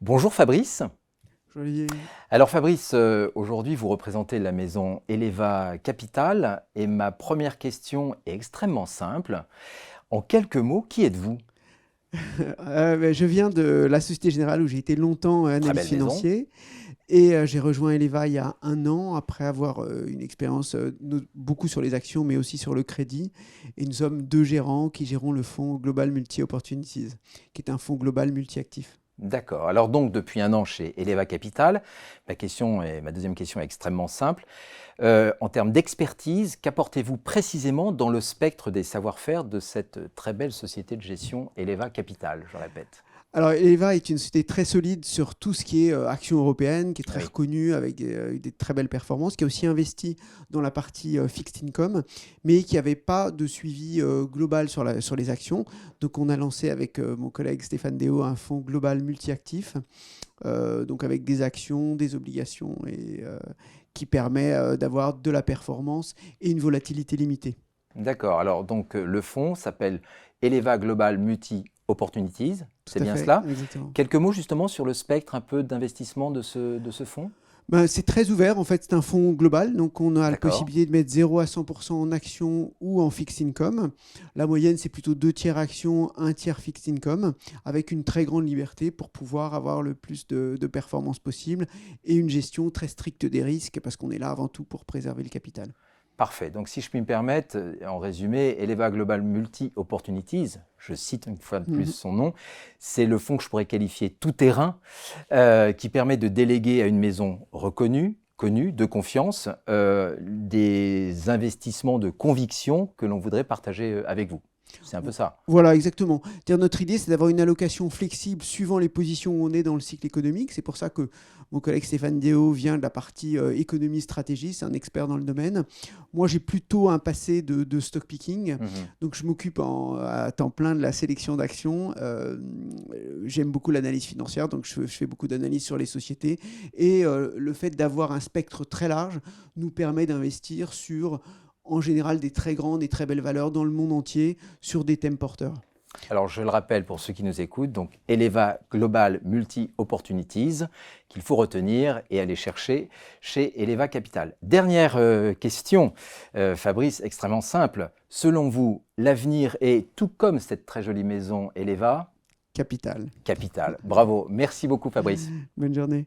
Bonjour Fabrice. Joli. Alors Fabrice, aujourd'hui vous représentez la maison Eleva Capital et ma première question est extrêmement simple. En quelques mots, qui êtes-vous? Je viens de la Société Générale où j'ai été longtemps Très analyste belle maison. financier et j'ai rejoint Eleva il y a un an après avoir une expérience beaucoup sur les actions mais aussi sur le crédit. Et nous sommes deux gérants qui gérons le fonds Global Multi Opportunities, qui est un fonds global multi-actif. D'accord. Alors donc depuis un an chez Eleva Capital, ma deuxième question est extrêmement simple. En termes d'expertise, qu'apportez-vous précisément dans le spectre des savoir-faire de cette très belle société de gestion Eleva Capital, je répète? Alors, Eleva est une société très solide sur tout ce qui est action européenne, qui est très Oui. reconnue avec des très belles performances, qui a aussi investi dans la partie fixed income, mais qui n'avait pas de suivi global sur les actions. Donc, on a lancé avec mon collègue Stéphane Déo un fonds global multi-actif, donc avec des actions, des obligations, et qui permet d'avoir de la performance et une volatilité limitée. D'accord. Alors donc le fonds s'appelle Eleva Global Multi Opportunities, c'est Tout à bien fait, cela. exactement. Quelques mots justement sur le spectre un peu d'investissement de ce fonds? Ben, c'est très ouvert, en fait, c'est un fonds global, donc on a la D'accord. possibilité de mettre 0 à 100% en actions ou en fixed income. La moyenne, c'est plutôt 2 tiers actions, un tiers fixed income, avec une très grande liberté pour pouvoir avoir le plus de performance possible et une gestion très stricte des risques, parce qu'on est là avant tout pour préserver le capital. Parfait. Donc si je puis me permettre, en résumé, Eleva Global Multi Opportunities, je cite une fois de plus Mhm. son nom, c'est le fonds que je pourrais qualifier tout terrain, qui permet de déléguer à une maison reconnue, connue, de confiance, des investissements de conviction que l'on voudrait partager avec vous. C'est un peu ça. Voilà, exactement. C'est-à-dire, notre idée, c'est d'avoir une allocation flexible suivant les positions où on est dans le cycle économique. C'est pour ça que mon collègue Stéphane Déo vient de la partie économie stratégie, c'est un expert dans le domaine. Moi, j'ai plutôt un passé de stock picking, Mhm. donc je m'occupe à temps plein de la sélection d'actions. J'aime beaucoup l'analyse financière, donc je fais beaucoup d'analyses sur les sociétés. Et le fait d'avoir un spectre très large nous permet d'investir sur en général des très grandes et très belles valeurs dans le monde entier sur des thèmes porteurs. Alors, je le rappelle pour ceux qui nous écoutent, donc Eleva Global Multi Opportunities, qu'il faut retenir et aller chercher chez Eleva Capital. Dernière question, Fabrice, extrêmement simple. Selon vous, l'avenir est, tout comme cette très jolie maison Eleva, Capital. Capital. Bravo, merci beaucoup Fabrice. Bonne journée.